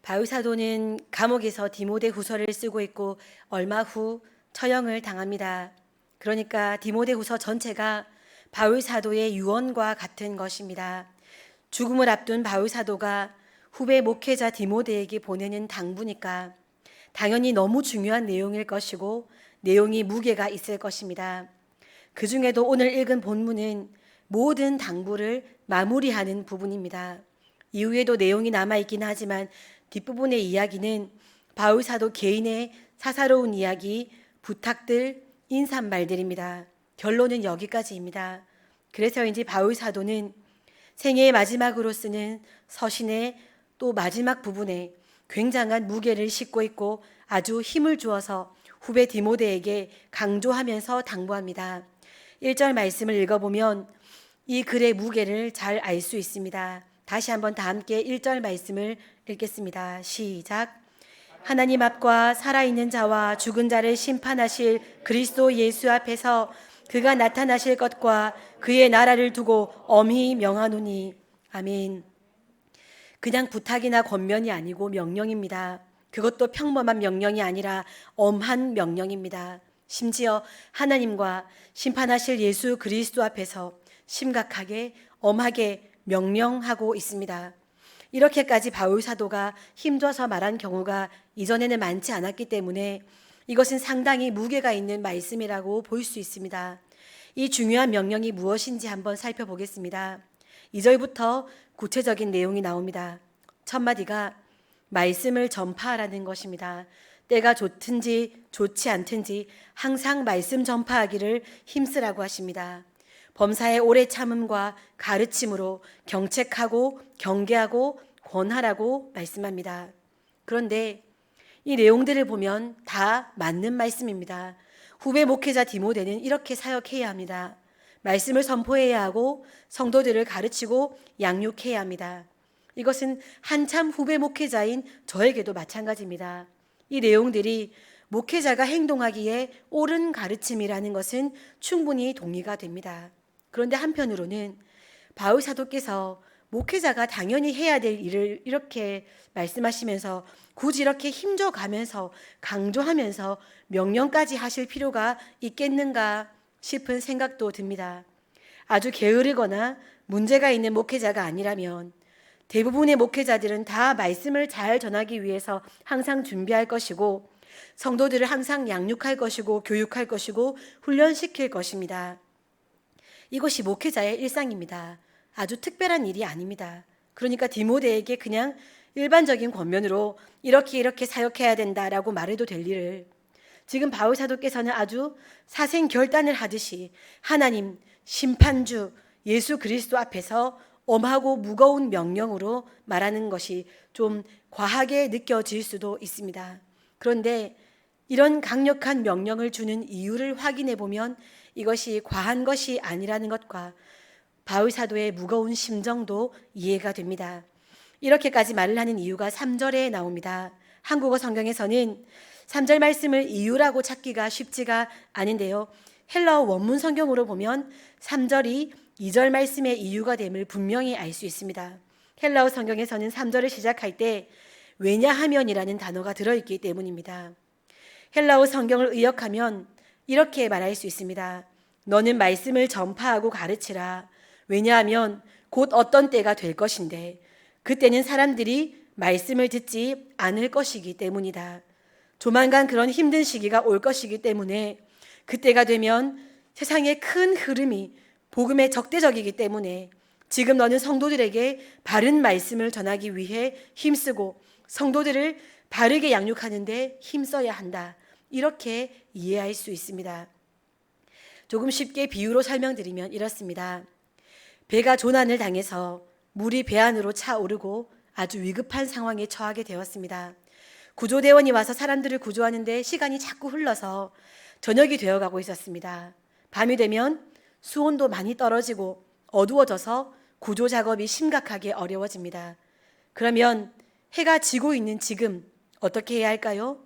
바울사도는 감옥에서 디모데후서를 쓰고 있고 얼마 후 처형을 당합니다. 그러니까 디모데후서 전체가 바울사도의 유언과 같은 것입니다. 죽음을 앞둔 바울사도가 후배 목회자 디모데에게 보내는 당부니까 당연히 너무 중요한 내용일 것이고 내용이 무게가 있을 것입니다. 그 중에도 오늘 읽은 본문은 모든 당부를 마무리하는 부분입니다. 이후에도 내용이 남아있긴 하지만 뒷부분의 이야기는 바울사도 개인의 사사로운 이야기, 부탁들, 인사말들입니다. 결론은 여기까지입니다. 그래서인지 바울사도는 생애의 마지막으로 쓰는 서신의 또 마지막 부분에 굉장한 무게를 싣고 있고 아주 힘을 주어서 후배 디모데에게 강조하면서 당부합니다. 1절 말씀을 읽어보면 이 글의 무게를 잘 알 수 있습니다. 다시 한번 다 함께 1절 말씀을 읽겠습니다. 시작. 하나님 앞과 살아있는 자와 죽은 자를 심판하실 그리스도 예수 앞에서 그가 나타나실 것과 그의 나라를 두고 엄히 명하노니. 아멘. 그냥 부탁이나 권면이 아니고 명령입니다. 그것도 평범한 명령이 아니라 엄한 명령입니다. 심지어 하나님과 심판하실 예수 그리스도 앞에서 심각하게 엄하게 명령하고 있습니다. 이렇게까지 바울 사도가 힘줘서 말한 경우가 이전에는 많지 않았기 때문에 이것은 상당히 무게가 있는 말씀이라고 볼 수 있습니다. 이 중요한 명령이 무엇인지 한번 살펴보겠습니다. 2절부터 구체적인 내용이 나옵니다. 첫 마디가 말씀을 전파하라는 것입니다. 때가 좋든지 좋지 않든지 항상 말씀 전파하기를 힘쓰라고 하십니다. 범사의 오래 참음과 가르침으로 경책하고 경계하고 권하라고 말씀합니다. 그런데 이 내용들을 보면 다 맞는 말씀입니다. 후배 목회자 디모데는 이렇게 사역해야 합니다. 말씀을 선포해야 하고 성도들을 가르치고 양육해야 합니다. 이것은 한참 후배 목회자인 저에게도 마찬가지입니다. 이 내용들이 목회자가 행동하기에 옳은 가르침이라는 것은 충분히 동의가 됩니다. 그런데 한편으로는 바울 사도께서 목회자가 당연히 해야 될 일을 이렇게 말씀하시면서 굳이 이렇게 힘줘가면서 강조하면서 명령까지 하실 필요가 있겠는가 싶은 생각도 듭니다. 아주 게으르거나 문제가 있는 목회자가 아니라면 대부분의 목회자들은 다 말씀을 잘 전하기 위해서 항상 준비할 것이고 성도들을 항상 양육할 것이고 교육할 것이고 훈련시킬 것입니다. 이것이 목회자의 일상입니다. 아주 특별한 일이 아닙니다. 그러니까 디모데에게 그냥 일반적인 권면으로 이렇게 사역해야 된다라고 말해도 될 일을 지금 바울 사도께서는 아주 사생결단을 하듯이 하나님, 심판주, 예수 그리스도 앞에서 엄하고 무거운 명령으로 말하는 것이 좀 과하게 느껴질 수도 있습니다. 그런데 이런 강력한 명령을 주는 이유를 확인해 보면 이것이 과한 것이 아니라는 것과 바울 사도의 무거운 심정도 이해가 됩니다. 이렇게까지 말을 하는 이유가 3절에 나옵니다. 한국어 성경에서는 3절 말씀을 이유라고 찾기가 쉽지가 않은데요. 헬라어 원문 성경으로 보면 3절이 2절 말씀의 이유가 됨을 분명히 알 수 있습니다. 헬라어 성경에서는 3절을 시작할 때 왜냐하면이라는 단어가 들어있기 때문입니다. 헬라어 성경을 의역하면 이렇게 말할 수 있습니다. 너는 말씀을 전파하고 가르치라. 왜냐하면 곧 어떤 때가 될 것인데 그때는 사람들이 말씀을 듣지 않을 것이기 때문이다. 조만간 그런 힘든 시기가 올 것이기 때문에 그때가 되면 세상의 큰 흐름이 복음에 적대적이기 때문에 지금 너는 성도들에게 바른 말씀을 전하기 위해 힘쓰고 성도들을 바르게 양육하는데 힘써야 한다. 이렇게 이해할 수 있습니다. 조금 쉽게 비유로 설명드리면 이렇습니다. 배가 조난을 당해서 물이 배 안으로 차오르고 아주 위급한 상황에 처하게 되었습니다. 구조대원이 와서 사람들을 구조하는데 시간이 자꾸 흘러서 저녁이 되어가고 있었습니다. 밤이 되면 수온도 많이 떨어지고 어두워져서 구조 작업이 심각하게 어려워집니다. 그러면 해가 지고 있는 지금 어떻게 해야 할까요?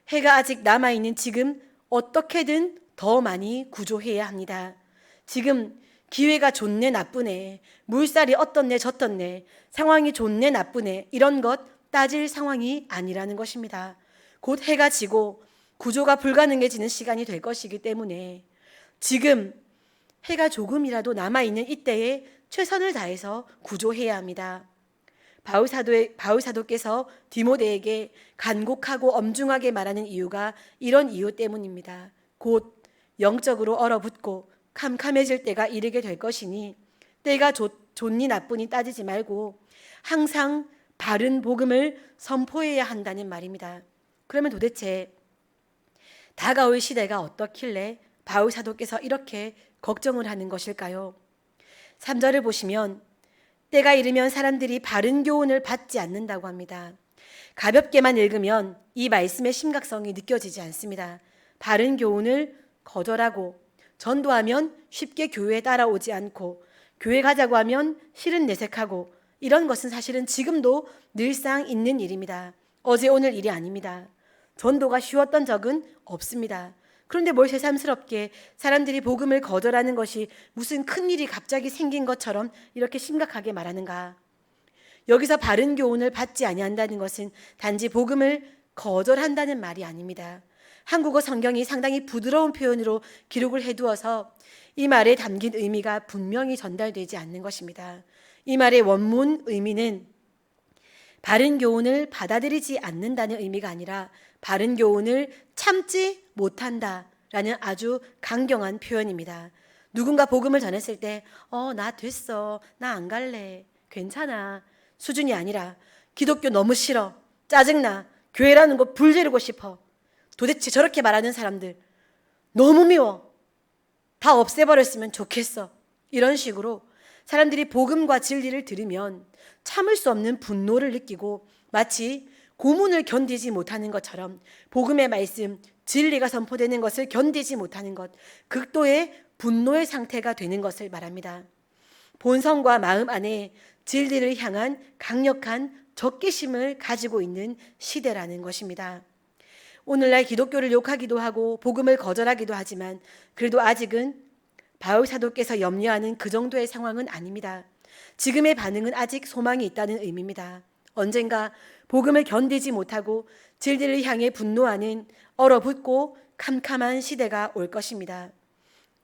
해가 아직 남아있는 지금 어떻게든 더 많이 구조해야 합니다. 지금 기회가 좋네 나쁘네, 물살이 어떻네 저떻네, 상황이 좋네 나쁘네 이런 것 따질 상황이 아니라는 것입니다. 곧 해가 지고 구조가 불가능해지는 시간이 될 것이기 때문에 지금 해가 조금이라도 남아있는 이때에 최선을 다해서 구조해야 합니다. 바울사도께서 디모데에게 간곡하고 엄중하게 말하는 이유가 이런 이유 때문입니다. 곧 영적으로 얼어붙고 캄캄해질 때가 이르게 될 것이니 때가 좋니 나쁘니 따지지 말고 항상 바른 복음을 선포해야 한다는 말입니다. 그러면 도대체 다가올 시대가 어떻길래 바울사도께서 이렇게 걱정을 하는 것일까요? 3절을 보시면 때가 이르면 사람들이 바른 교훈을 받지 않는다고 합니다. 가볍게만 읽으면 이 말씀의 심각성이 느껴지지 않습니다. 바른 교훈을 거절하고 전도하면 쉽게 교회에 따라오지 않고 교회 가자고 하면 실은 내색하고 이런 것은 사실은 지금도 늘상 있는 일입니다. 어제 오늘 일이 아닙니다. 전도가 쉬웠던 적은 없습니다. 그런데 뭘 새삼스럽게 사람들이 복음을 거절하는 것이 무슨 큰일이 갑자기 생긴 것처럼 이렇게 심각하게 말하는가? 여기서 바른 교훈을 받지 아니한다는 것은 단지 복음을 거절한다는 말이 아닙니다. 한국어 성경이 상당히 부드러운 표현으로 기록을 해두어서 이 말에 담긴 의미가 분명히 전달되지 않는 것입니다. 이 말의 원문 의미는 바른 교훈을 받아들이지 않는다는 의미가 아니라 바른 교훈을 참지 못한다라는 아주 강경한 표현입니다. 누군가 복음을 전했을 때 나 됐어, 나 안 갈래, 괜찮아 수준이 아니라 기독교 너무 싫어, 짜증나, 교회라는 거 불 지르고 싶어, 도대체 저렇게 말하는 사람들 너무 미워, 다 없애버렸으면 좋겠어, 이런 식으로 사람들이 복음과 진리를 들으면 참을 수 없는 분노를 느끼고 마치 고문을 견디지 못하는 것처럼 복음의 말씀, 진리가 선포되는 것을 견디지 못하는 것, 극도의 분노의 상태가 되는 것을 말합니다. 본성과 마음 안에 진리를 향한 강력한 적개심을 가지고 있는 시대라는 것입니다. 오늘날 기독교를 욕하기도 하고 복음을 거절하기도 하지만 그래도 아직은 바울 사도께서 염려하는 그 정도의 상황은 아닙니다. 지금의 반응은 아직 소망이 있다는 의미입니다. 언젠가 복음을 견디지 못하고 진리를 향해 분노하는 얼어붙고 캄캄한 시대가 올 것입니다.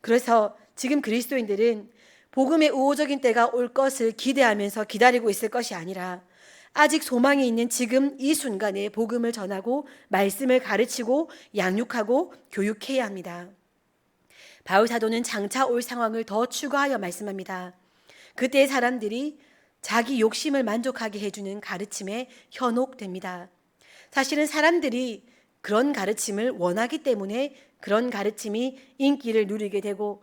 그래서 지금 그리스도인들은 복음의 우호적인 때가 올 것을 기대하면서 기다리고 있을 것이 아니라 아직 소망이 있는 지금 이 순간에 복음을 전하고 말씀을 가르치고 양육하고 교육해야 합니다. 바울 사도는 장차 올 상황을 더 추가하여 말씀합니다. 그때 사람들이 자기 욕심을 만족하게 해주는 가르침에 현혹됩니다. 사실은 사람들이 그런 가르침을 원하기 때문에 그런 가르침이 인기를 누리게 되고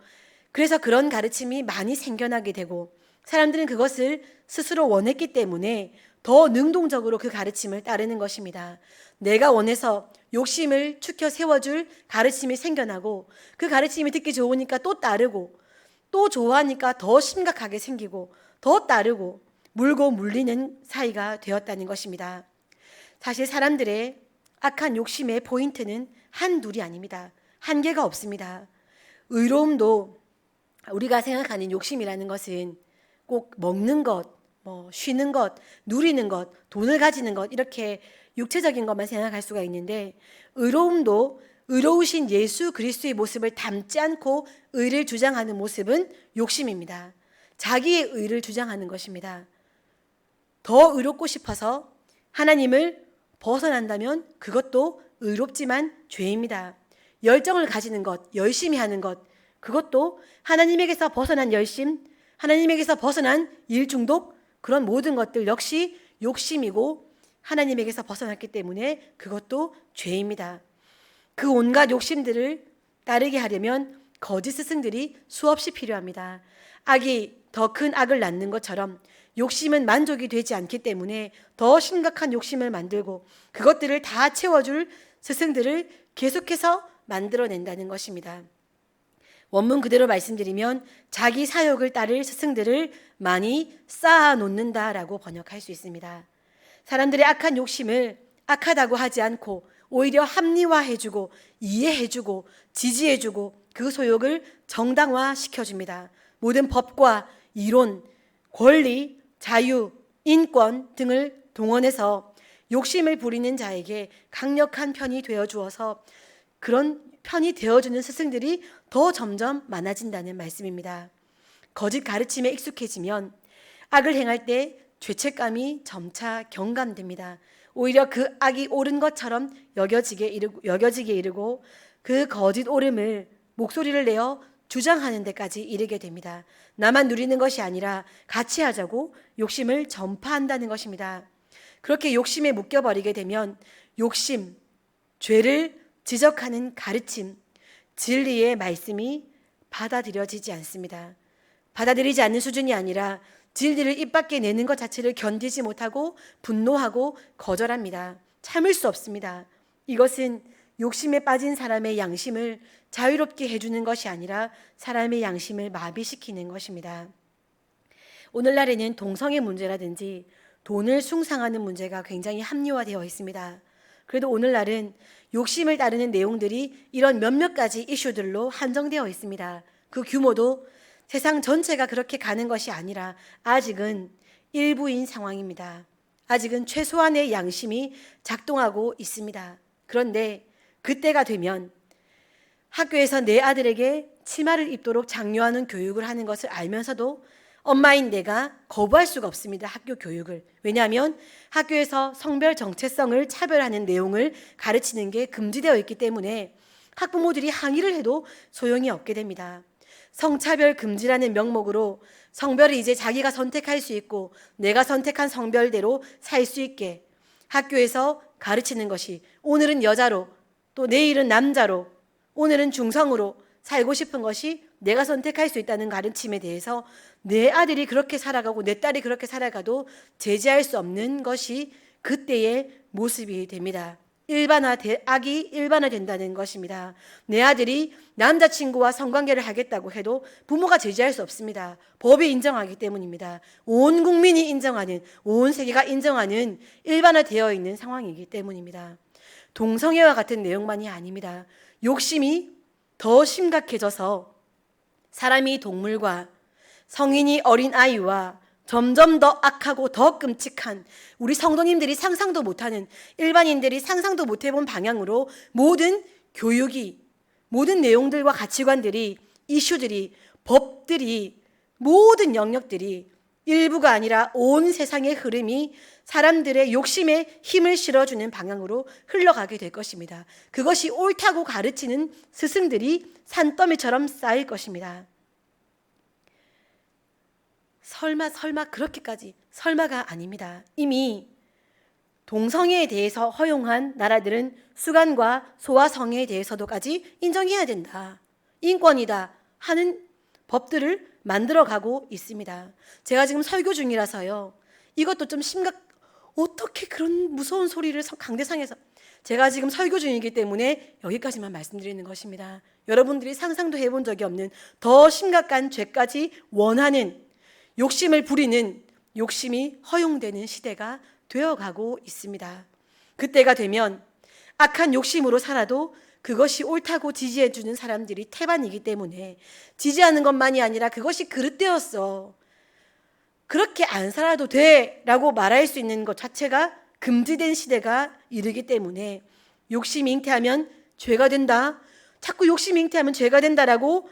그래서 그런 가르침이 많이 생겨나게 되고 사람들은 그것을 스스로 원했기 때문에 더 능동적으로 그 가르침을 따르는 것입니다. 내가 원해서 욕심을 축혀 세워줄 가르침이 생겨나고 그 가르침이 듣기 좋으니까 또 따르고 또 좋아하니까 더 심각하게 생기고 더 따르고 물고 물리는 사이가 되었다는 것입니다. 사실 사람들의 악한 욕심의 포인트는 한둘이 아닙니다. 한계가 없습니다. 의로움도 우리가 생각하는 욕심이라는 것은 꼭 먹는 것, 쉬는 것, 누리는 것, 돈을 가지는 것 이렇게 육체적인 것만 생각할 수가 있는데 의로움도 의로우신 예수 그리스도의 모습을 담지 않고 의를 주장하는 모습은 욕심입니다. 자기의 의를 주장하는 것입니다. 더 의롭고 싶어서 하나님을 벗어난다면 그것도 의롭지만 죄입니다. 열정을 가지는 것, 열심히 하는 것, 그것도 하나님에게서 벗어난 열심, 하나님에게서 벗어난 일 중독, 그런 모든 것들 역시 욕심이고 하나님에게서 벗어났기 때문에 그것도 죄입니다. 그 온갖 욕심들을 따르게 하려면 거짓 스승들이 수없이 필요합니다. 악이 더 큰 악을 낳는 것처럼 욕심은 만족이 되지 않기 때문에 더 심각한 욕심을 만들고 그것들을 다 채워줄 스승들을 계속해서 만들어낸다는 것입니다. 원문 그대로 말씀드리면 자기 사욕을 따를 스승들을 많이 쌓아놓는다라고 번역할 수 있습니다. 사람들의 악한 욕심을 악하다고 하지 않고 오히려 합리화해주고 이해해주고 지지해주고 그 소욕을 정당화시켜줍니다. 모든 법과 이론, 권리, 자유, 인권 등을 동원해서 욕심을 부리는 자에게 강력한 편이 되어 주어서 그런 편이 되어주는 스승들이 더 점점 많아진다는 말씀입니다. 거짓 가르침에 익숙해지면 악을 행할 때 죄책감이 점차 경감됩니다. 오히려 그 악이 옳은 것처럼 여겨지게 이르고 그 거짓 옳음을 목소리를 내어 주장하는 데까지 이르게 됩니다. 나만 누리는 것이 아니라 같이 하자고 욕심을 전파한다는 것입니다. 그렇게 욕심에 묶여버리게 되면 욕심, 죄를 지적하는 가르침, 진리의 말씀이 받아들여지지 않습니다. 받아들이지 않는 수준이 아니라 진리를 입 밖에 내는 것 자체를 견디지 못하고 분노하고 거절합니다. 참을 수 없습니다. 이것은 욕심에 빠진 사람의 양심을 자유롭게 해주는 것이 아니라 사람의 양심을 마비시키는 것입니다. 오늘날에는 동성애 문제라든지 돈을 숭상하는 문제가 굉장히 합리화되어 있습니다. 그래도 오늘날은 욕심을 따르는 내용들이 이런 몇몇 가지 이슈들로 한정되어 있습니다. 그 규모도 세상 전체가 그렇게 가는 것이 아니라 아직은 일부인 상황입니다. 아직은 최소한의 양심이 작동하고 있습니다. 그런데 그때가 되면 학교에서 내 아들에게 치마를 입도록 장려하는 교육을 하는 것을 알면서도 엄마인 내가 거부할 수가 없습니다. 학교 교육을. 왜냐하면 학교에서 성별 정체성을 차별하는 내용을 가르치는 게 금지되어 있기 때문에 학부모들이 항의를 해도 소용이 없게 됩니다. 성차별 금지라는 명목으로 성별을 이제 자기가 선택할 수 있고 내가 선택한 성별대로 살 수 있게 학교에서 가르치는 것이 오늘은 여자로 또 내일은 남자로 오늘은 중성으로 살고 싶은 것이 내가 선택할 수 있다는 가르침에 대해서 내 아들이 그렇게 살아가고 내 딸이 그렇게 살아가도 제지할 수 없는 것이 그때의 모습이 됩니다. 악이 일반화된다는 것입니다. 내 아들이 남자친구와 성관계를 하겠다고 해도 부모가 제지할 수 없습니다. 법이 인정하기 때문입니다. 온 국민이 인정하는, 온 세계가 인정하는 일반화되어 있는 상황이기 때문입니다. 동성애와 같은 내용만이 아닙니다. 욕심이 더 심각해져서 사람이 동물과 성인이 어린아이와 점점 더 악하고 더 끔찍한 우리 성도님들이 상상도 못하는 일반인들이 상상도 못해본 방향으로 모든 교육이 모든 내용들과 가치관들이 이슈들이 법들이 모든 영역들이 일부가 아니라 온 세상의 흐름이 사람들의 욕심에 힘을 실어주는 방향으로 흘러가게 될 것입니다. 그것이 옳다고 가르치는 스승들이 산더미처럼 쌓일 것입니다. 설마 그렇게까지 설마가 아닙니다. 이미 동성애에 대해서 허용한 나라들은 수간과 소아성애에 대해서도까지 인정해야 된다. 인권이다 하는 법들을 만들어가고 있습니다. 제가 지금 설교 중이라서요. 이것도 좀 어떻게 그런 무서운 소리를 강대상에서 제가 지금 설교 중이기 때문에 여기까지만 말씀드리는 것입니다. 여러분들이 상상도 해본 적이 없는 더 심각한 죄까지 원하는 욕심을 부리는 욕심이 허용되는 시대가 되어가고 있습니다. 그때가 되면 악한 욕심으로 살아도 그것이 옳다고 지지해주는 사람들이 태반이기 때문에 지지하는 것만이 아니라 그것이 그릇되었어. 그렇게 안 살아도 돼 라고 말할 수 있는 것 자체가 금지된 시대가 이르기 때문에 욕심 잉태하면 죄가 된다. 자꾸 욕심 잉태하면 죄가 된다라고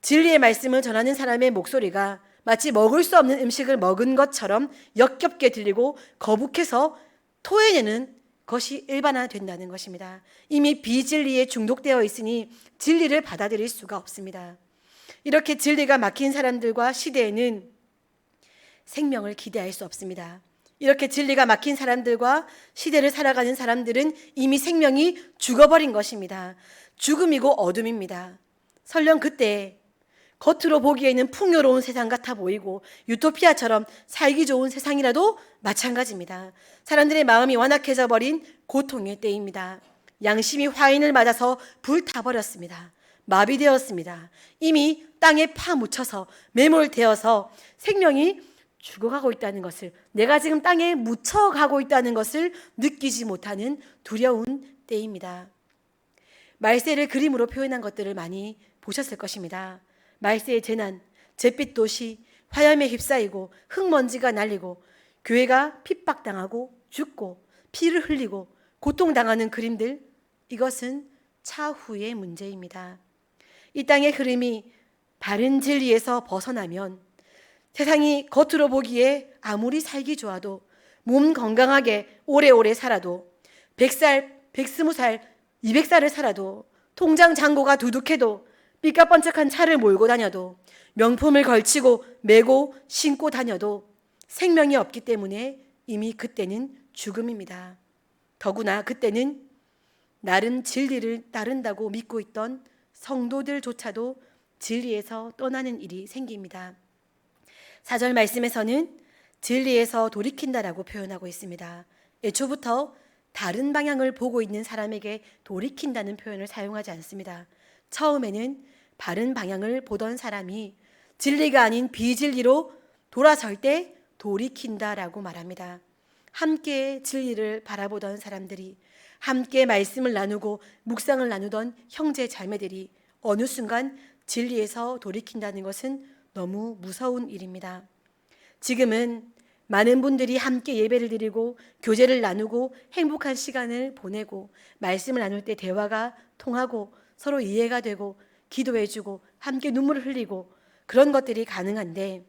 진리의 말씀을 전하는 사람의 목소리가 마치 먹을 수 없는 음식을 먹은 것처럼 역겹게 들리고 거북해서 토해내는 것이 일반화된다는 것입니다. 이미 비진리에 중독되어 있으니 진리를 받아들일 수가 없습니다. 이렇게 진리가 막힌 사람들과 시대에는 생명을 기대할 수 없습니다. 이렇게 진리가 막힌 사람들과 시대를 살아가는 사람들은 이미 생명이 죽어버린 것입니다. 죽음이고 어둠입니다. 설령 그때 겉으로 보기에는 풍요로운 세상 같아 보이고 유토피아처럼 살기 좋은 세상이라도 마찬가지입니다. 사람들의 마음이 완악해져 버린 고통의 때입니다. 양심이 화인을 맞아서 불타버렸습니다. 마비되었습니다. 이미 땅에 파묻혀서 매몰되어서 생명이 죽어가고 있다는 것을, 내가 지금 땅에 묻혀가고 있다는 것을 느끼지 못하는 두려운 때입니다. 말세를 그림으로 표현한 것들을 많이 보셨을 것입니다. 말세의 재난, 잿빛 도시, 화염에 휩싸이고 흙먼지가 날리고 교회가 핍박당하고 죽고 피를 흘리고 고통당하는 그림들, 이것은 차후의 문제입니다. 이 땅의 흐름이 바른 진리에서 벗어나면 세상이 겉으로 보기에 아무리 살기 좋아도, 몸 건강하게 오래오래 살아도, 100살, 120살, 200살을 살아도, 통장 잔고가 두둑해도, 삐까뻔쩍한 차를 몰고 다녀도, 명품을 걸치고 메고 신고 다녀도 생명이 없기 때문에 이미 그때는 죽음입니다. 더구나 그때는 나름 진리를 따른다고 믿고 있던 성도들조차도 진리에서 떠나는 일이 생깁니다. 4절 말씀에서는 진리에서 돌이킨다라고 표현하고 있습니다. 애초부터 다른 방향을 보고 있는 사람에게 돌이킨다는 표현을 사용하지 않습니다. 처음에는 바른 방향을 보던 사람이 진리가 아닌 비진리로 돌아설 때 돌이킨다라고 말합니다. 함께 진리를 바라보던 사람들이, 함께 말씀을 나누고 묵상을 나누던 형제 자매들이 어느 순간 진리에서 돌이킨다는 것은 너무 무서운 일입니다. 지금은 많은 분들이 함께 예배를 드리고 교제를 나누고 행복한 시간을 보내고 말씀을 나눌 때 대화가 통하고 서로 이해가 되고 기도해주고 함께 눈물을 흘리고 그런 것들이 가능한데,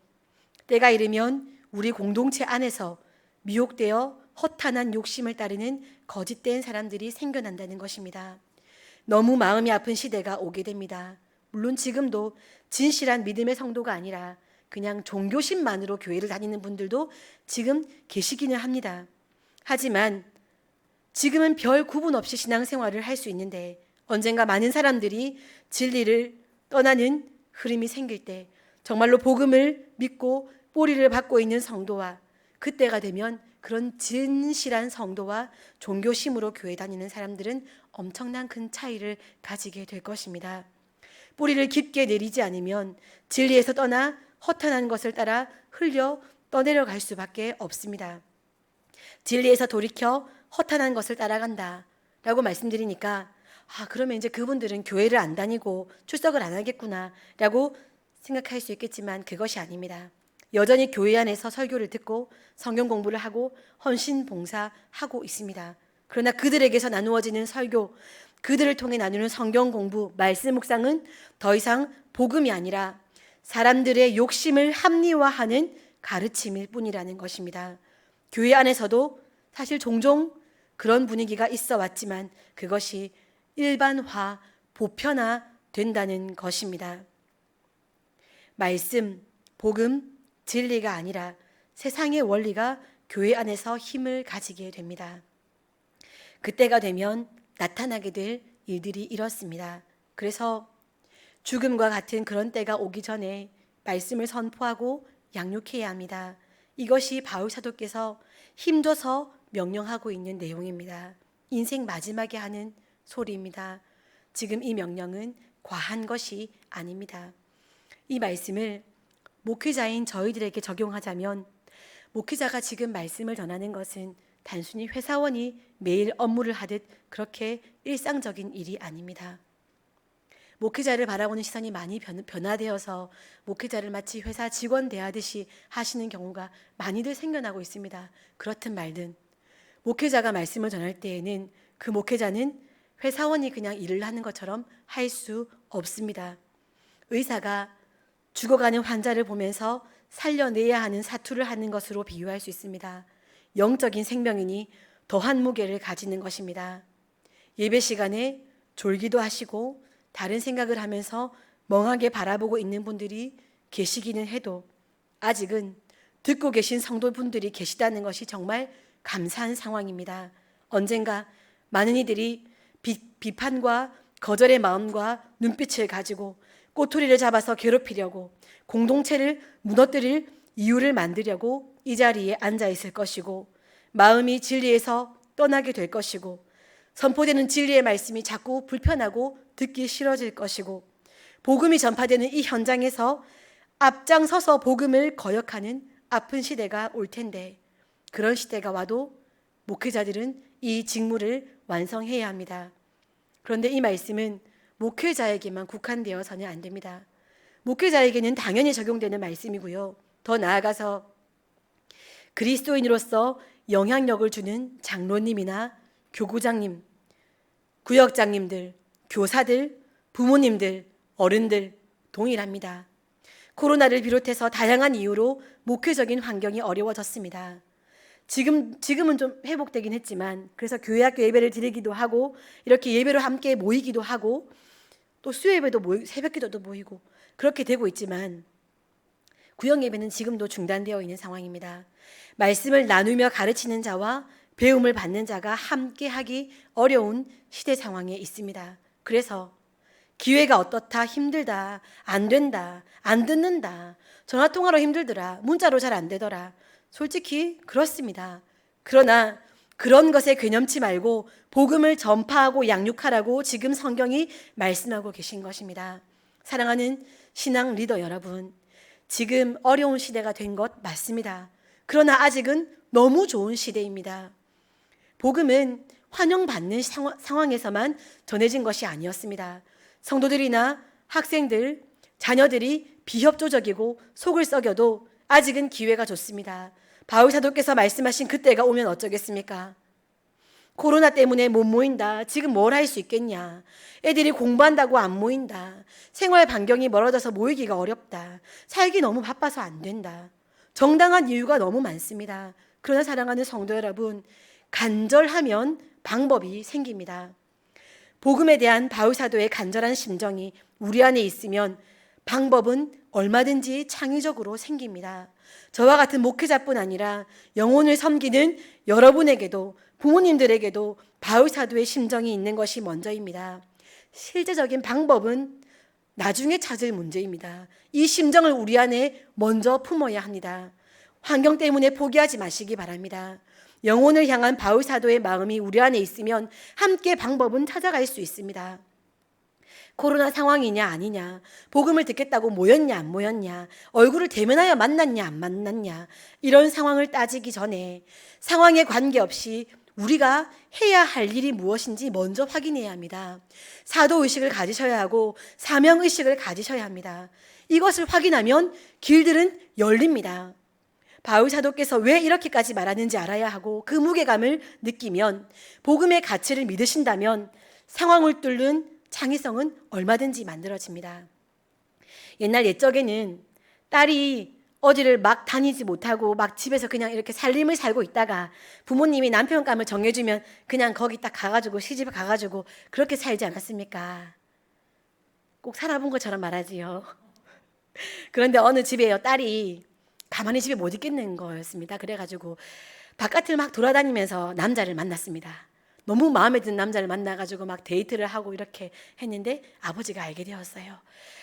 때가 이르면 우리 공동체 안에서 미혹되어 허탄한 욕심을 따르는 거짓된 사람들이 생겨난다는 것입니다. 너무 마음이 아픈 시대가 오게 됩니다. 물론 지금도 진실한 믿음의 성도가 아니라 그냥 종교심만으로 교회를 다니는 분들도 지금 계시기는 합니다. 하지만 지금은 별 구분 없이 신앙생활을 할 수 있는데, 언젠가 많은 사람들이 진리를 떠나는 흐름이 생길 때 정말로 복음을 믿고 뿌리를 받고 있는 성도와, 그때가 되면 그런 진실한 성도와 종교심으로 교회 다니는 사람들은 엄청난 큰 차이를 가지게 될 것입니다. 뿌리를 깊게 내리지 않으면 진리에서 떠나 허탄한 것을 따라 흘려 떠내려갈 수밖에 없습니다. 진리에서 돌이켜 허탄한 것을 따라간다 라고 말씀드리니까, 그러면 이제 그분들은 교회를 안 다니고 출석을 안 하겠구나 라고 생각할 수 있겠지만 그것이 아닙니다. 여전히 교회 안에서 설교를 듣고 성경 공부를 하고 헌신 봉사하고 있습니다. 그러나 그들에게서 나누어지는 설교, 그들을 통해 나누는 성경 공부, 말씀 묵상은 더 이상 복음이 아니라 사람들의 욕심을 합리화하는 가르침일 뿐이라는 것입니다. 교회 안에서도 사실 종종 그런 분위기가 있어 왔지만 그것이 일반화, 보편화 된다는 것입니다. 말씀, 복음, 진리가 아니라 세상의 원리가 교회 안에서 힘을 가지게 됩니다. 그때가 되면 나타나게 될 일들이 이렇습니다. 그래서 죽음과 같은 그런 때가 오기 전에 말씀을 선포하고 양육해야 합니다. 이것이 바울 사도께서 힘줘서 명령하고 있는 내용입니다. 인생 마지막에 하는 소리입니다. 지금 이 명령은 과한 것이 아닙니다. 이 말씀을 목회자인 저희들에게 적용하자면, 목회자가 지금 말씀을 전하는 것은 단순히 회사원이 매일 업무를 하듯 그렇게 일상적인 일이 아닙니다. 목회자를 바라보는 시선이 많이 변화되어서 목회자를 마치 회사 직원 대하듯이 하시는 경우가 많이들 생겨나고 있습니다. 그렇든 말든 목회자가 말씀을 전할 때에는 그 목회자는 회사원이 그냥 일을 하는 것처럼 할 수 없습니다. 의사가 죽어가는 환자를 보면서 살려내야 하는 사투를 하는 것으로 비유할 수 있습니다. 영적인 생명이니 더한 무게를 가지는 것입니다. 예배 시간에 졸기도 하시고 다른 생각을 하면서 멍하게 바라보고 있는 분들이 계시기는 해도 아직은 듣고 계신 성도분들이 계시다는 것이 정말 감사한 상황입니다. 언젠가 많은 이들이 비판과 거절의 마음과 눈빛을 가지고 꼬투리를 잡아서 괴롭히려고, 공동체를 무너뜨릴 이유를 만들려고 이 자리에 앉아 있을 것이고, 마음이 진리에서 떠나게 될 것이고, 선포되는 진리의 말씀이 자꾸 불편하고 듣기 싫어질 것이고, 복음이 전파되는 이 현장에서 앞장서서 복음을 거역하는 아픈 시대가 올 텐데, 그런 시대가 와도 목회자들은 이 직무를 완성해야 합니다. 그런데 이 말씀은 목회자에게만 국한되어서는 안 됩니다. 목회자에게는 당연히 적용되는 말씀이고요. 더 나아가서 그리스도인으로서 영향력을 주는 장로님이나 교구장님, 구역장님들, 교사들, 부모님들, 어른들 동일합니다. 코로나를 비롯해서 다양한 이유로 목회적인 환경이 어려워졌습니다. 지금은 좀 회복되긴 했지만, 그래서 교회 학교 예배를 드리기도 하고 이렇게 예배로 함께 모이기도 하고 또 수요 예배도 모이고 새벽 기도도 모이고 그렇게 되고 있지만 구역 예배는 지금도 중단되어 있는 상황입니다. 말씀을 나누며 가르치는 자와 배움을 받는 자가 함께 하기 어려운 시대 상황에 있습니다. 그래서 기회가 어떻다, 힘들다, 안 된다, 안 듣는다, 전화통화로 힘들더라, 문자로 잘 안 되더라. 솔직히 그렇습니다. 그러나 그런 것에 괴념치 말고 복음을 전파하고 양육하라고 지금 성경이 말씀하고 계신 것입니다. 사랑하는 신앙 리더 여러분, 지금 어려운 시대가 된 것 맞습니다. 그러나 아직은 너무 좋은 시대입니다. 복음은 환영받는 상황에서만 전해진 것이 아니었습니다. 성도들이나 학생들, 자녀들이 비협조적이고 속을 썩여도 아직은 기회가 좋습니다. 바울 사도께서 말씀하신 그때가 오면 어쩌겠습니까? 코로나 때문에 못 모인다. 지금 뭘 할 수 있겠냐? 애들이 공부한다고 안 모인다. 생활 반경이 멀어져서 모이기가 어렵다. 살기 너무 바빠서 안 된다. 정당한 이유가 너무 많습니다. 그러나 사랑하는 성도 여러분, 간절하면 방법이 생깁니다. 복음에 대한 바울 사도의 간절한 심정이 우리 안에 있으면 방법은 얼마든지 창의적으로 생깁니다. 저와 같은 목회자뿐 아니라 영혼을 섬기는 여러분에게도 부모님들에게도 바울 사도의 심정이 있는 것이 먼저입니다. 실제적인 방법은 나중에 찾을 문제입니다. 이 심정을 우리 안에 먼저 품어야 합니다. 환경 때문에 포기하지 마시기 바랍니다. 영혼을 향한 바울 사도의 마음이 우리 안에 있으면 함께 방법은 찾아갈 수 있습니다. 코로나 상황이냐 아니냐, 복음을 듣겠다고 모였냐 안 모였냐, 얼굴을 대면하여 만났냐 안 만났냐, 이런 상황을 따지기 전에 상황에 관계없이 우리가 해야 할 일이 무엇인지 먼저 확인해야 합니다. 사도의식을 가지셔야 하고 사명의식을 가지셔야 합니다. 이것을 확인하면 길들은 열립니다. 바울 사도께서 왜 이렇게까지 말하는지 알아야 하고 그 무게감을 느끼면, 복음의 가치를 믿으신다면 상황을 뚫는 창의성은 얼마든지 만들어집니다. 옛날 옛적에는 딸이 어디를 막 다니지 못하고 막 집에서 그냥 이렇게 삶을 살고 있다가 부모님이 남편감을 정해주면 그냥 거기 딱 가가지고 시집에 가가지고 그렇게 살지 않았습니까? 꼭 살아본 것처럼 말하지요. 그런데 어느 집에요, 딸이 가만히 집에 못 있겠는 거였습니다. 그래가지고 바깥을 막 돌아다니면서 남자를 만났습니다. 너무 마음에 드는 남자를 만나가지고 막 데이트를 하고 이렇게 했는데 아버지가 알게 되었어요.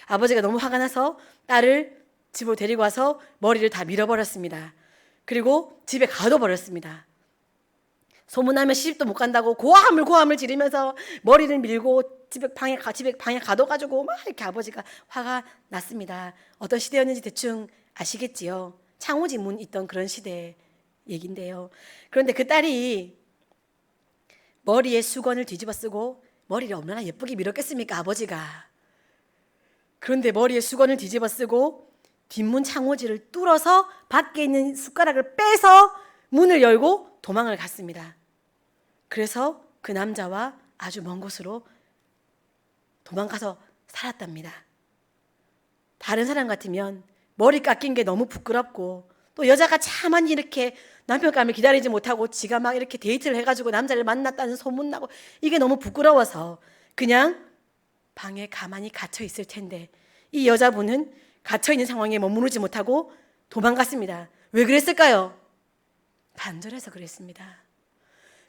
아버지가 너무 화가 나서 딸을 집으로 데리고 와서 머리를 다 밀어버렸습니다. 그리고 집에 가둬버렸습니다. 소문나면 시집도 못 간다고 고함을 지르면서 머리를 밀고 집에 방에 가둬가지고 막 이렇게 아버지가 화가 났습니다. 어떤 시대였는지 대충 아시겠지요? 창호지 문 있던 그런 시대 얘긴데요. 그런데 그 딸이 머리에 수건을 뒤집어 쓰고, 머리를 얼마나 예쁘게 밀었겠습니까, 아버지가. 그런데 머리에 수건을 뒤집어 쓰고 뒷문 창호지를 뚫어서 밖에 있는 숟가락을 빼서 문을 열고 도망을 갔습니다. 그래서 그 남자와 아주 먼 곳으로 도망가서 살았답니다. 다른 사람 같으면 머리 깎인 게 너무 부끄럽고, 또 여자가 차만 이렇게 남편감을 기다리지 못하고 지가 막 이렇게 데이트를 해가지고 남자를 만났다는 소문나고 이게 너무 부끄러워서 그냥 방에 가만히 갇혀 있을 텐데, 이 여자분은 갇혀 있는 상황에 머무르지 못하고 도망갔습니다. 왜 그랬을까요? 간절해서 그랬습니다.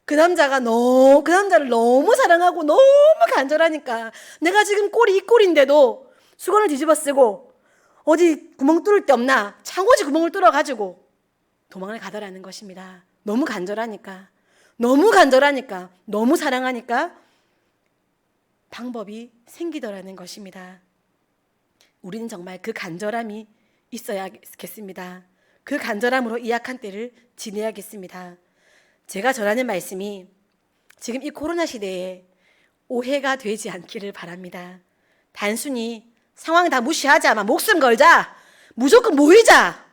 그 남자를 너무 사랑하고 너무 간절하니까, 내가 지금 꼴이 이 꼴인데도 수건을 뒤집어 쓰고 어디 구멍 뚫을 데 없나 창호지 구멍을 뚫어가지고 도망을 가더라는 것입니다. 너무 간절하니까, 너무 사랑하니까 방법이 생기더라는 것입니다. 우리는 정말 그 간절함이 있어야겠습니다. 그 간절함으로 이 약한 때를 지내야겠습니다. 제가 전하는 말씀이 지금 이 코로나 시대에 오해가 되지 않기를 바랍니다. 단순히 상황 다 무시하자, 막 목숨 걸자, 무조건 모이자,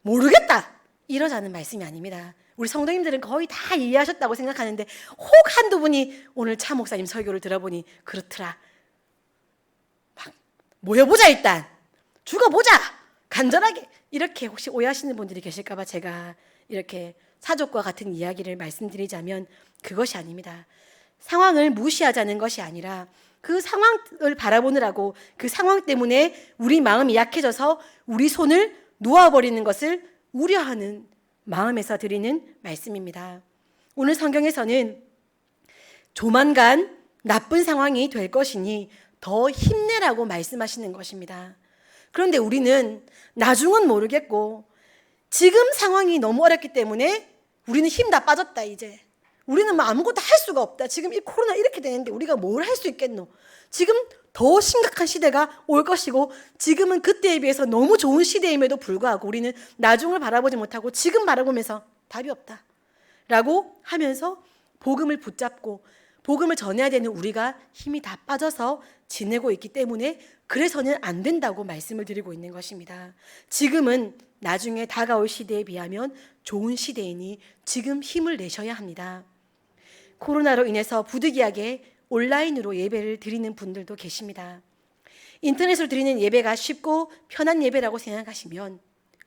모르겠다, 이러자는 말씀이 아닙니다. 우리 성도님들은 거의 다 이해하셨다고 생각하는데 혹 한두 분이 오늘 차 목사님 설교를 들어보니 그렇더라. 막 모여보자, 일단 죽어보자, 간절하게, 이렇게 혹시 오해하시는 분들이 계실까 봐 제가 이렇게 사족과 같은 이야기를 말씀드리자면 그것이 아닙니다. 상황을 무시하자는 것이 아니라 그 상황을 바라보느라고 그 상황 때문에 우리 마음이 약해져서 우리 손을 놓아버리는 것을 우려하는 마음에서 드리는 말씀입니다. 오늘 성경에서는 조만간 나쁜 상황이 될 것이니 더 힘내라고 말씀하시는 것입니다. 그런데 우리는 나중은 모르겠고 지금 상황이 너무 어렵기 때문에 우리는 힘 다 빠졌다. 이제 우리는 뭐 아무것도 할 수가 없다. 지금 이 코로나 이렇게 되는데 우리가 뭘 할 수 있겠노? 지금 더 심각한 시대가 올 것이고 지금은 그때에 비해서 너무 좋은 시대임에도 불구하고 우리는 나중을 바라보지 못하고 지금 바라보면서 답이 없다 라고 하면서 복음을 붙잡고 복음을 전해야 되는 우리가 힘이 다 빠져서 지내고 있기 때문에 그래서는 안 된다고 말씀을 드리고 있는 것입니다. 지금은 나중에 다가올 시대에 비하면 좋은 시대이니 지금 힘을 내셔야 합니다. 코로나로 인해서 부득이하게 온라인으로 예배를 드리는 분들도 계십니다. 인터넷으로 드리는 예배가 쉽고 편한 예배라고 생각하시면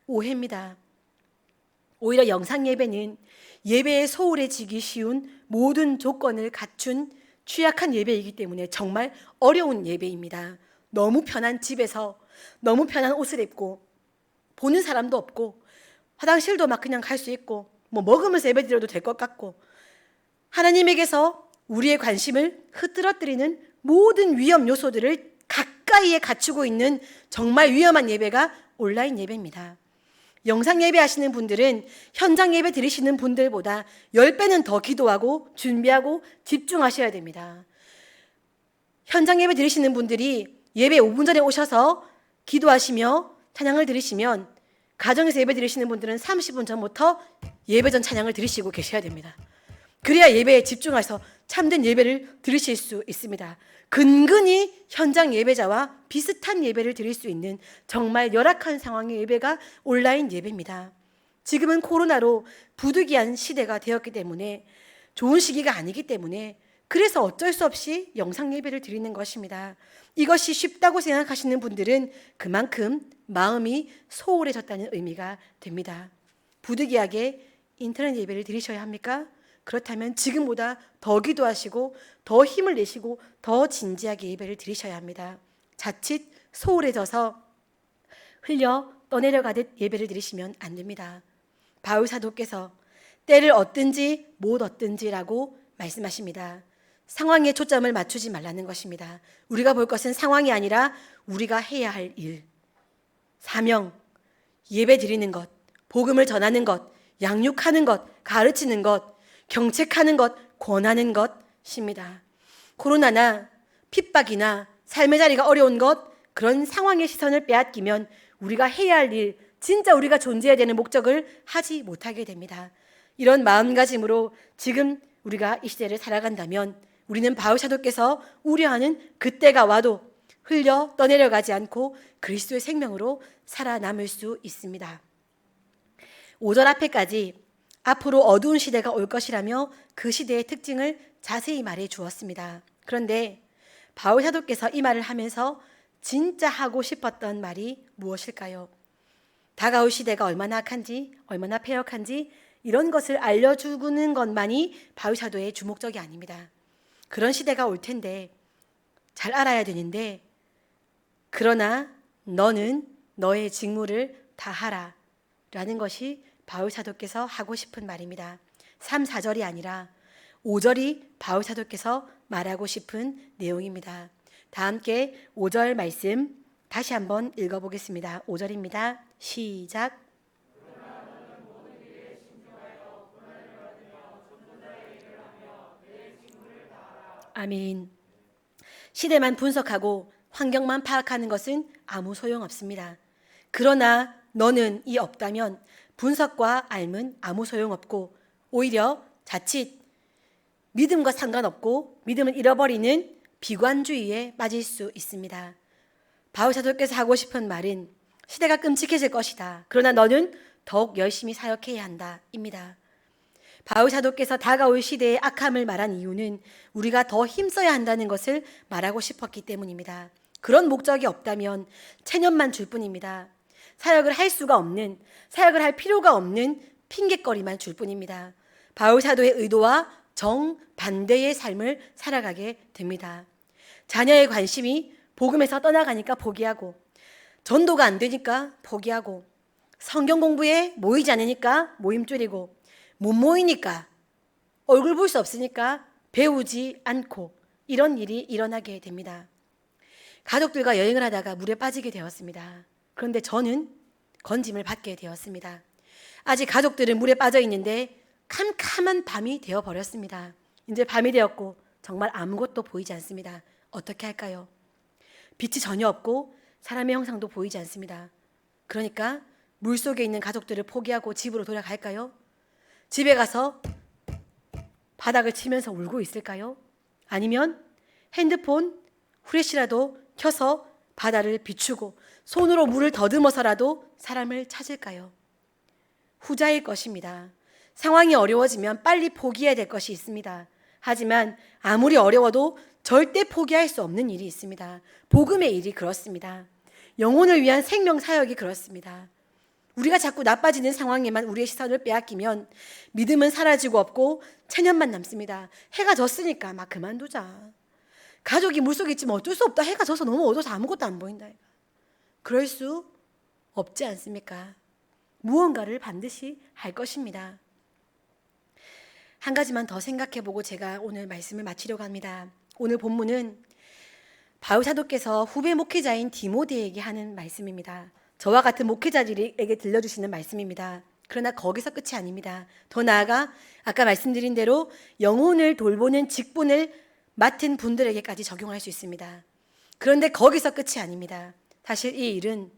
오해입니다. 오히려 영상 예배는 예배에 소홀해지기 쉬운 모든 조건을 갖춘 취약한 예배이기 때문에 정말 어려운 예배입니다. 너무 편한 집에서 너무 편한 옷을 입고 보는 사람도 없고 화장실도 막 그냥 갈 수 있고 뭐 먹으면서 예배 드려도 될 것 같고 하나님에게서 우리의 관심을 흐트러뜨리는 모든 위험 요소들을 가까이에 갖추고 있는 정말 위험한 예배가 온라인 예배입니다. 영상 예배 하시는 분들은 현장 예배 드리시는 분들보다 10배는 더 기도하고 준비하고 집중하셔야 됩니다. 현장 예배 드리시는 분들이 예배 5분 전에 오셔서 기도하시며 찬양을 드리시면 가정에서 예배 드리시는 분들은 30분 전부터 예배 전 찬양을 드리시고 계셔야 됩니다. 그래야 예배에 집중해서 참된 예배를 드리실 수 있습니다. 근근히 현장 예배자와 비슷한 예배를 드릴 수 있는 정말 열악한 상황의 예배가 온라인 예배입니다. 지금은 코로나로 부득이한 시대가 되었기 때문에 좋은 시기가 아니기 때문에 그래서 어쩔 수 없이 영상 예배를 드리는 것입니다. 이것이 쉽다고 생각하시는 분들은 그만큼 마음이 소홀해졌다는 의미가 됩니다. 부득이하게 인터넷 예배를 드리셔야 합니까? 그렇다면 지금보다 더 기도하시고 더 힘을 내시고 더 진지하게 예배를 드리셔야 합니다. 자칫 소홀해져서 흘려 떠내려가듯 예배를 드리시면 안 됩니다. 바울 사도께서 때를 얻든지 못 얻든지라고 말씀하십니다. 상황에 초점을 맞추지 말라는 것입니다. 우리가 볼 것은 상황이 아니라 우리가 해야 할 일, 사명, 예배 드리는 것, 복음을 전하는 것, 양육하는 것, 가르치는 것, 경책하는 것, 권하는 것입니다. 코로나나 핍박이나 삶의 자리가 어려운 것, 그런 상황의 시선을 빼앗기면 우리가 해야 할 일, 진짜 우리가 존재해야 되는 목적을 하지 못하게 됩니다. 이런 마음가짐으로 지금 우리가 이 시대를 살아간다면 우리는 바울 사도께서 우려하는 그때가 와도 흘려 떠내려가지 않고 그리스도의 생명으로 살아남을 수 있습니다. 5절 앞에까지 앞으로 어두운 시대가 올 것이라며 그 시대의 특징을 자세히 말해 주었습니다. 그런데 바울 사도께서 이 말을 하면서 진짜 하고 싶었던 말이 무엇일까요? 다가올 시대가 얼마나 악한지, 얼마나 패역한지 이런 것을 알려주는 것만이 바울 사도의 주목적이 아닙니다. 그런 시대가 올 텐데 잘 알아야 되는데 그러나 너는 너의 직무를 다하라 라는 것이 바울 사도께서 하고 싶은 말입니다. 3, 4절이 아니라 5절이 바울 사도께서 말하고 싶은 내용입니다. 다 함께 5절 말씀 다시 한번 읽어보겠습니다. 5절입니다. 시작. 아멘. 시대만 분석하고 환경만 파악하는 것은 아무 소용없습니다. 그러나 너는 이 없다면 분석과 알면 아무 소용없고 오히려 자칫 믿음과 상관없고 믿음을 잃어버리는 비관주의에 빠질 수 있습니다. 바울 사도께서 하고 싶은 말은 시대가 끔찍해질 것이다. 그러나 너는 더욱 열심히 사역해야 한다입니다. 바울 사도께서 다가올 시대의 악함을 말한 이유는 우리가 더 힘써야 한다는 것을 말하고 싶었기 때문입니다. 그런 목적이 없다면 체념만 줄 뿐입니다. 사역을 할 수가 없는, 사역을 할 필요가 없는 핑곗거리만 줄 뿐입니다. 바울 사도의 의도와 정반대의 삶을 살아가게 됩니다. 자녀의 관심이 복음에서 떠나가니까 포기하고, 전도가 안 되니까 포기하고, 성경 공부에 모이지 않으니까 모임 줄이고, 못 모이니까 얼굴 볼 수 없으니까 배우지 않고, 이런 일이 일어나게 됩니다. 가족들과 여행을 하다가 물에 빠지게 되었습니다. 그런데 저는 건짐을 받게 되었습니다. 아직 가족들은 물에 빠져 있는데 캄캄한 밤이 되어버렸습니다. 이제 밤이 되었고 정말 아무것도 보이지 않습니다. 어떻게 할까요? 빛이 전혀 없고 사람의 형상도 보이지 않습니다. 그러니까 물속에 있는 가족들을 포기하고 집으로 돌아갈까요? 집에 가서 바닥을 치면서 울고 있을까요? 아니면 핸드폰 후레쉬라도 켜서 바다를 비추고 손으로 물을 더듬어서라도 사람을 찾을까요? 후자일 것입니다. 상황이 어려워지면 빨리 포기해야 될 것이 있습니다. 하지만 아무리 어려워도 절대 포기할 수 없는 일이 있습니다. 복음의 일이 그렇습니다. 영혼을 위한 생명 사역이 그렇습니다. 우리가 자꾸 나빠지는 상황에만 우리의 시선을 빼앗기면 믿음은 사라지고 없고 체념만 남습니다. 해가 졌으니까 막 그만두자. 가족이 물속에 있지만 어쩔 수 없다. 해가 져서 너무 어두워서 아무것도 안 보인다. 그럴 수 없지 않습니까? 무언가를 반드시 할 것입니다. 한 가지만 더 생각해보고 제가 오늘 말씀을 마치려고 합니다. 오늘 본문은 바울 사도께서 후배 목회자인 디모데에게 하는 말씀입니다. 저와 같은 목회자들에게 들려주시는 말씀입니다. 그러나 거기서 끝이 아닙니다. 더 나아가 아까 말씀드린 대로 영혼을 돌보는 직분을 맡은 분들에게까지 적용할 수 있습니다. 그런데 거기서 끝이 아닙니다. 사실 이 일은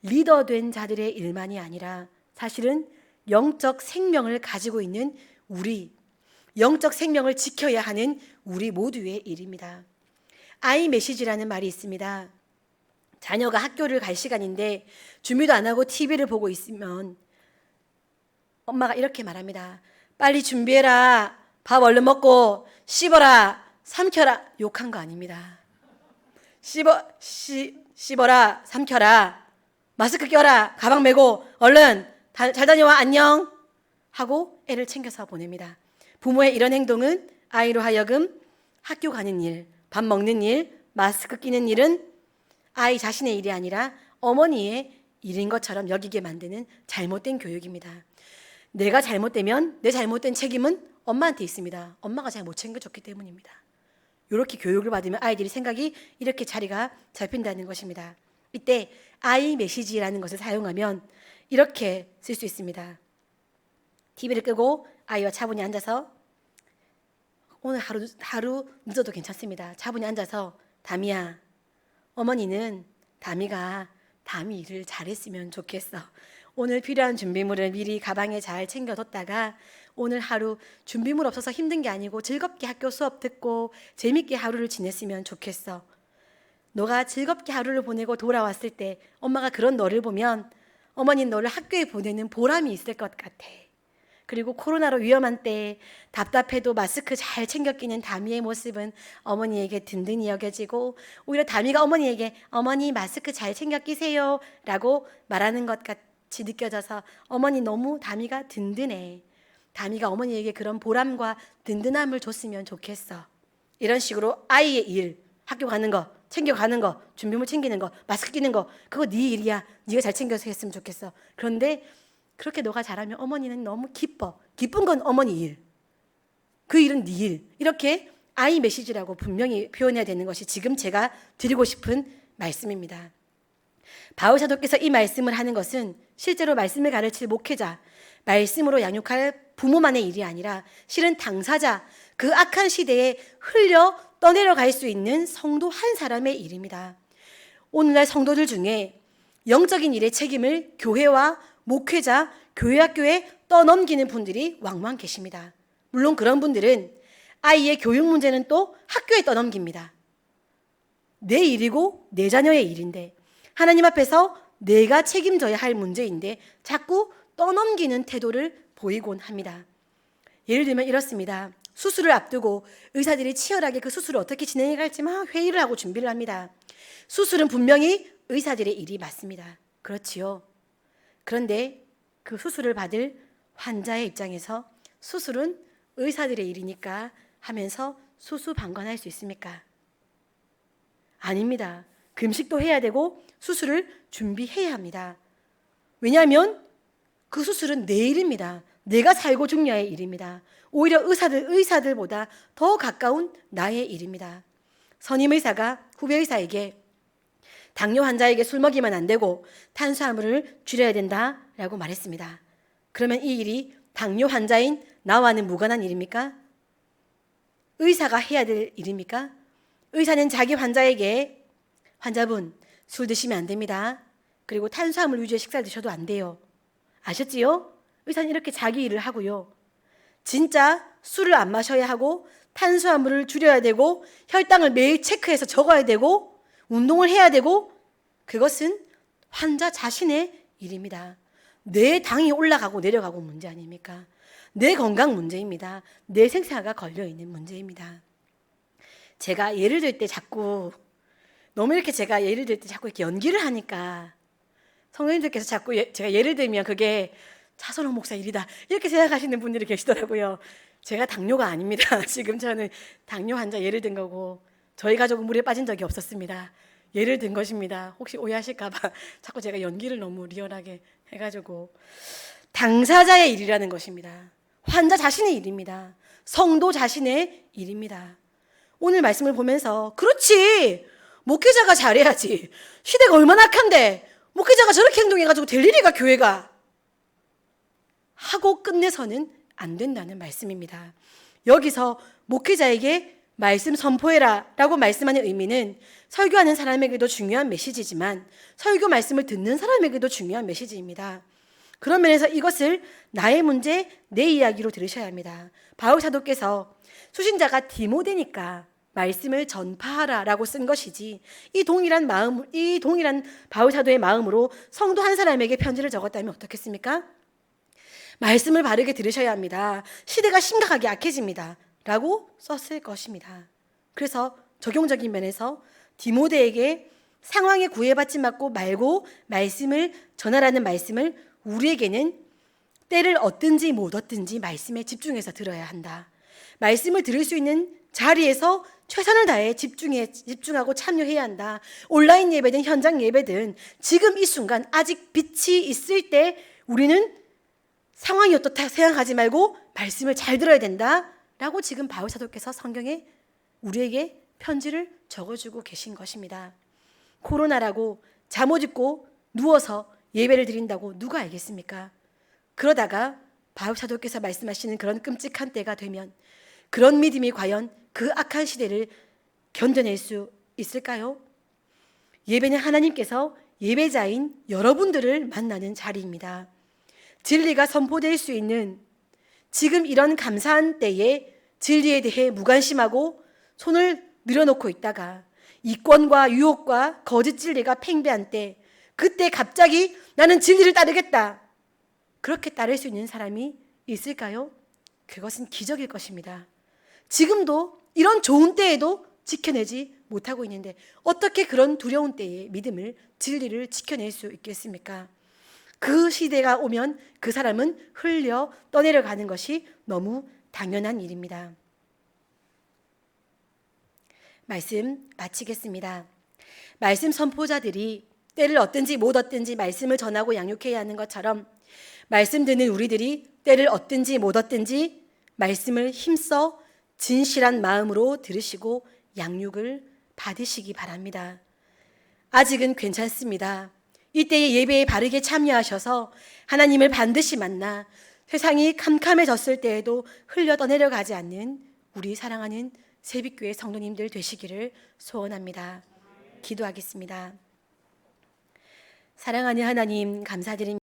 리더된 자들의 일만이 아니라 사실은 영적 생명을 가지고 있는 우리, 영적 생명을 지켜야 하는 우리 모두의 일입니다. 아이 메시지라는 말이 있습니다. 자녀가 학교를 갈 시간인데 준비도 안 하고 TV를 보고 있으면 엄마가 이렇게 말합니다. 빨리 준비해라. 밥 얼른 먹고 씹어라. 삼켜라. 욕한 거 아닙니다. 씹어라. 삼켜라. 마스크 껴라. 가방 메고 얼른 잘 다녀와. 안녕. 하고 애를 챙겨서 보냅니다. 부모의 이런 행동은 아이로 하여금 학교 가는 일, 밥 먹는 일, 마스크 끼는 일은 아이 자신의 일이 아니라 어머니의 일인 것처럼 여기게 만드는 잘못된 교육입니다. 내가 잘못되면 내 잘못된 책임은 엄마한테 있습니다. 엄마가 잘 못 챙겨줬기 때문입니다. 이렇게 교육을 받으면 아이들이 생각이 이렇게 자리가 잡힌다는 것입니다. 이때 아이 메시지라는 것을 사용하면 이렇게 쓸 수 있습니다. TV를 끄고 아이와 차분히 앉아서 오늘 하루 늦어도 괜찮습니다. 차분히 앉아서 담이야, 어머니는 담이 일을 잘했으면 좋겠어. 오늘 필요한 준비물을 미리 가방에 잘 챙겨뒀다가 오늘 하루 준비물 없어서 힘든 게 아니고 즐겁게 학교 수업 듣고 재밌게 하루를 지냈으면 좋겠어. 너가 즐겁게 하루를 보내고 돌아왔을 때 엄마가 그런 너를 보면 어머니는 너를 학교에 보내는 보람이 있을 것 같아. 그리고 코로나로 위험한 때에 답답해도 마스크 잘 챙겨 끼는 다미의 모습은 어머니에게 든든히 여겨지고 오히려 다미가 어머니에게 어머니 마스크 잘 챙겨 끼세요 라고 말하는 것 같이 느껴져서 어머니 너무 다미가 든든해. 다미가 어머니에게 그런 보람과 든든함을 줬으면 좋겠어. 이런 식으로 아이의 일, 학교 가는 거, 챙겨가는 거, 준비물 챙기는 거, 마스크 끼는 거, 그거 네 일이야. 네가 잘 챙겨서 했으면 좋겠어. 그런데 그렇게 너가 잘하면 어머니는 너무 기뻐. 기쁜 건 어머니 일. 그 일은 네 일. 이렇게 아이 메시지라고 분명히 표현해야 되는 것이 지금 제가 드리고 싶은 말씀입니다. 바울 사도께서 이 말씀을 하는 것은 실제로 말씀을 가르칠 목회자, 말씀으로 양육할 부모만의 일이 아니라 실은 당사자, 그 악한 시대에 흘려 떠내려갈 수 있는 성도 한 사람의 일입니다. 오늘날 성도들 중에 영적인 일의 책임을 교회와 목회자, 교회학교에 떠넘기는 분들이 왕왕 계십니다. 물론 그런 분들은 아이의 교육 문제는 또 학교에 떠넘깁니다. 내 일이고 내 자녀의 일인데 하나님 앞에서 내가 책임져야 할 문제인데 자꾸 떠넘기는 태도를 보이곤 합니다. 예를 들면 이렇습니다. 수술을 앞두고 의사들이 치열하게 그 수술을 어떻게 진행해 갈지 막 회의를 하고 준비를 합니다. 수술은 분명히 의사들의 일이 맞습니다. 그렇지요. 그런데 그 수술을 받을 환자의 입장에서 수술은 의사들의 일이니까 하면서 수수방관할 수 있습니까? 아닙니다. 금식도 해야 되고 수술을 준비해야 합니다. 왜냐하면 그 수술은 내 일입니다. 내가 살고 죽냐의 일입니다. 오히려 의사들보다 더 가까운 나의 일입니다. 선임 의사가 후배 의사에게 당뇨 환자에게 술 먹이면 안 되고 탄수화물을 줄여야 된다라고 말했습니다. 그러면 이 일이 당뇨 환자인 나와는 무관한 일입니까? 의사가 해야 될 일입니까? 의사는 자기 환자에게 환자분 술 드시면 안 됩니다. 그리고 탄수화물 위주의 식사 드셔도 안 돼요. 아셨지요? 의사는 이렇게 자기 일을 하고요. 진짜 술을 안 마셔야 하고 탄수화물을 줄여야 되고 혈당을 매일 체크해서 적어야 되고 운동을 해야 되고 그것은 환자 자신의 일입니다. 내 당이 올라가고 내려가고 문제 아닙니까? 내 건강 문제입니다. 내 생사가 걸려있는 문제입니다. 제가 예를 들 때 자꾸 너무 이렇게 제가 예를 들 때 자꾸 이렇게 연기를 하니까 성도님들께서 자꾸 제가 예를 들면 그게 차선호 목사 일이다 이렇게 생각하시는 분들이 계시더라고요. 제가 당뇨가 아닙니다. 지금 저는 당뇨 환자 예를 든 거고 저희 가족은 물에 빠진 적이 없었습니다. 예를 든 것입니다. 혹시 오해하실까 봐 자꾸 제가 연기를 너무 리얼하게 해가지고 당사자의 일이라는 것입니다. 환자 자신의 일입니다. 성도 자신의 일입니다. 오늘 말씀을 보면서 그렇지 목회자가 잘해야지 시대가 얼마나 악한데 목회자가 저렇게 행동해가지고 될 일이가 교회가 하고 끝내서는 안 된다는 말씀입니다. 여기서 목회자에게 말씀 선포해라 라고 말씀하는 의미는 설교하는 사람에게도 중요한 메시지지만 설교 말씀을 듣는 사람에게도 중요한 메시지입니다. 그런 면에서 이것을 나의 문제, 내 이야기로 들으셔야 합니다. 바울 사도께서 수신자가 디모데니까 말씀을 전파하라 라고 쓴 것이지 이 동일한 바울 사도의 마음으로 성도 한 사람에게 편지를 적었다면 어떻겠습니까? 말씀을 바르게 들으셔야 합니다. 시대가 심각하게 악해집니다. 라고 썼을 것입니다. 그래서 적용적인 면에서 디모데에게 상황에 구애받지 말고 말씀을 전하라는 말씀을 우리에게는 때를 얻든지 못 얻든지 말씀에 집중해서 들어야 한다. 말씀을 들을 수 있는 자리에서 최선을 다해 집중하고 참여해야 한다. 온라인 예배든 현장 예배든 지금 이 순간 아직 빛이 있을 때 우리는 상황이 어떻다 생각하지 말고 말씀을 잘 들어야 된다 라고 지금 바울 사도께서 성경에 우리에게 편지를 적어주고 계신 것입니다. 코로나라고 잠옷 입고 누워서 예배를 드린다고 누가 알겠습니까? 그러다가 바울 사도께서 말씀하시는 그런 끔찍한 때가 되면 그런 믿음이 과연 그 악한 시대를 견뎌낼 수 있을까요? 예배는 하나님께서 예배자인 여러분들을 만나는 자리입니다. 진리가 선포될 수 있는 지금 이런 감사한 때에 진리에 대해 무관심하고 손을 늘어놓고 있다가 이권과 유혹과 거짓 진리가 팽배한 때 그때 갑자기 나는 진리를 따르겠다. 그렇게 따를 수 있는 사람이 있을까요? 그것은 기적일 것입니다. 지금도 이런 좋은 때에도 지켜내지 못하고 있는데 어떻게 그런 두려운 때에 믿음을, 진리를 지켜낼 수 있겠습니까? 그 시대가 오면 그 사람은 흘려 떠내려가는 것이 너무 당연한 일입니다. 말씀 마치겠습니다. 말씀 선포자들이 때를 얻든지 못 얻든지 말씀을 전하고 양육해야 하는 것처럼 말씀 듣는 우리들이 때를 얻든지 못 얻든지 말씀을 힘써 진실한 마음으로 들으시고 양육을 받으시기 바랍니다. 아직은 괜찮습니다. 이때의 예배에 바르게 참여하셔서 하나님을 반드시 만나 세상이 캄캄해졌을 때에도 흘려 떠내려가지 않는 우리 사랑하는 새빛교회 성도님들 되시기를 소원합니다. 기도하겠습니다. 사랑하는 하나님 감사드립니다.